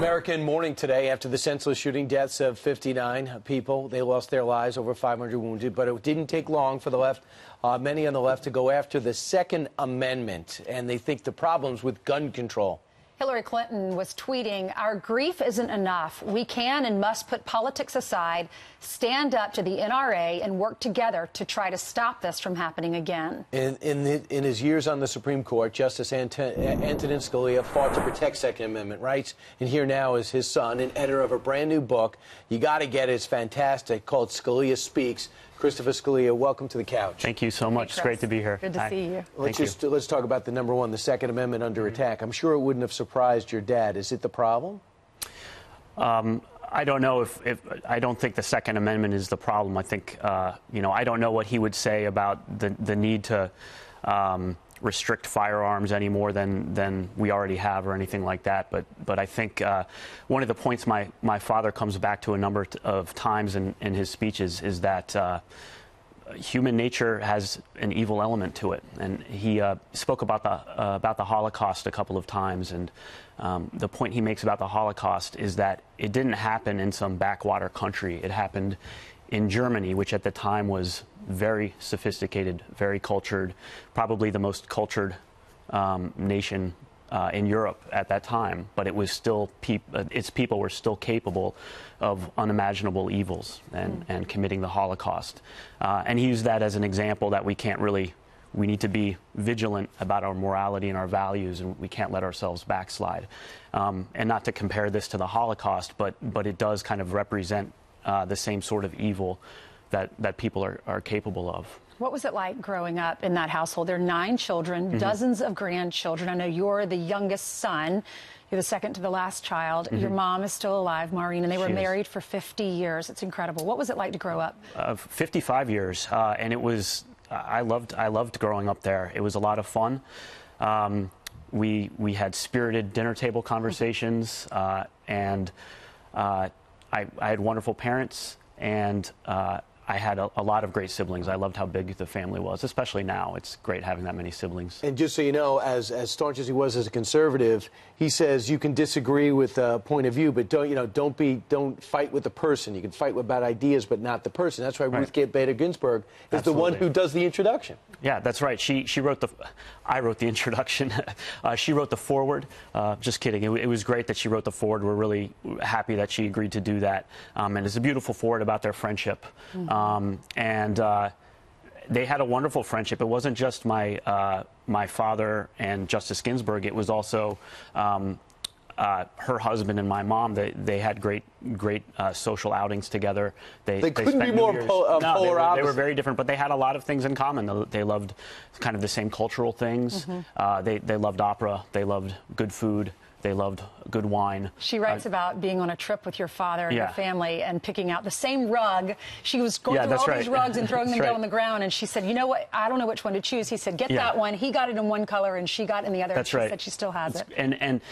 American mourning today after the senseless shooting deaths of 59 people. They lost their lives, over 500 wounded, but it didn't take long for the left, many on the left, to go after the Second Amendment, and they think the problems with gun control. Hillary Clinton was tweeting, "Our grief isn't enough. We can and must put politics aside, stand up to the NRA, and work together to try to stop this from happening again." In his years on the Supreme Court, Justice Antonin Scalia fought to protect Second Amendment rights, and here now is his son, an editor of a brand new book. You got to get it. It's fantastic, called Scalia Speaks. Christopher Scalia, welcome to the couch. Thank you so much. It's great to be here. Good to see you. Let's talk about the number one, the Second Amendment under attack. I'm sure it wouldn't have surprised your dad. Is it the problem? I don't know if I don't think the Second Amendment is the problem. I think I don't know what he would say about the need to restrict firearms any more than we already have or anything like that. But I think one of the points my father comes back to a number of times in his speeches is that human nature has an evil element to it, and he spoke about the Holocaust a couple of times, and the point he makes about the Holocaust is that it didn't happen in some backwater country. It happened in Germany, which at the time was very sophisticated, very cultured, probably the most cultured nation in Europe at that time. But it was still its people were still capable of unimaginable evils and committing the Holocaust. And he used that as an example that we need to be vigilant about our morality and our values, and we can't let ourselves backslide. And not to compare this to the Holocaust, but it does kind of represent the same sort of evil that people are capable of. What was it like growing up in that household? There are 9 children, dozens of grandchildren. I know you're the youngest son. You're the second to the last child. Your mom is still alive, Maureen, and they were married for 50 years. It's incredible. What was it like to grow up? 55 years, and it was. I loved growing up there. It was a lot of fun. We had spirited dinner table conversations, and I had wonderful parents, and I had a lot of great siblings. I loved how big the family was, especially now. It's great having that many siblings. And just so you know, as staunch as he was as a conservative, he says you can disagree with a point of view, but don't fight with the person. You can fight about ideas, but not the person. That's why Ruth Bader Ginsburg is the one who does the introduction. Yeah, that's right. She wrote I wrote the introduction. She wrote the foreword. Just kidding. It was great that she wrote the foreword. We're really happy that she agreed to do that. And it's a beautiful foreword about their friendship. They had a wonderful friendship. It wasn't just my father and Justice Ginsburg. It was also her husband and my mom. They had great social outings together. They couldn't be more polar opposites. They were very different, but they had a lot of things in common. They loved kind of the same cultural things. They loved opera. They loved good food. They loved good wine. She writes about being on a trip with your father and your family and picking out the same rug. She was going through all these rugs and throwing them down on the ground, and she said, "You know what? I don't know which one to choose." He said, "Get that one." He got it in one color, and she got it in the other. That's and she right. said she still has it. And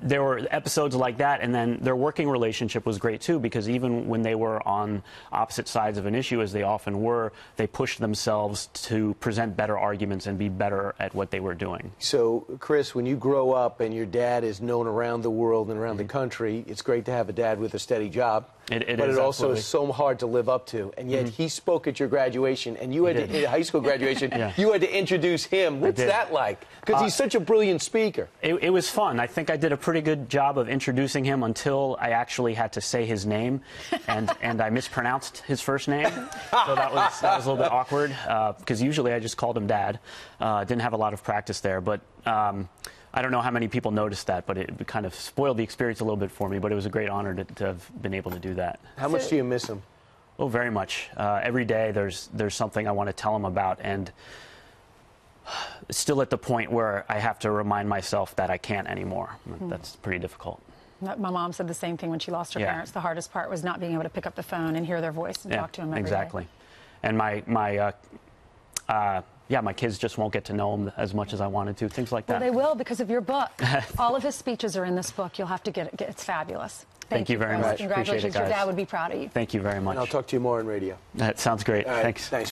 there were episodes like that, and then their working relationship was great, too, because even when they were on opposite sides of an issue, as they often were, they pushed themselves to present better arguments and be better at what they were doing. So, Chris, when you grow up and your dad is known around the world and around the country, it's great to have a dad with a steady job. But it also is so hard to live up to. And yet he spoke at your graduation, and you had to, high school graduation, you had to introduce him. What's that like? Because he's such a brilliant speaker. It was fun. I think I did a pretty good job of introducing him until I actually had to say his name, and I mispronounced his first name. So that was a little bit awkward, because usually I just called him Dad. Didn't have a lot of practice there, but I don't know how many people noticed that, but it kind of spoiled the experience a little bit for me, but it was a great honor to have been able to do that. How much do you miss him? Oh, very much. Every day there's something I want to tell him about, and still at the point where I have to remind myself that I can't anymore. That's pretty difficult. My mom said the same thing when she lost her parents. The hardest part was not being able to pick up the phone and hear their voice and talk to them every day. And my kids just won't get to know him as much as I wanted to, things like that. Well, they will because of your book. All of his speeches are in this book. You'll have to get it. It's fabulous. Thank you very much. Congratulations. Your dad would be proud of you. Thank you very much. And I'll talk to you more on radio. That sounds great. Right. Thanks.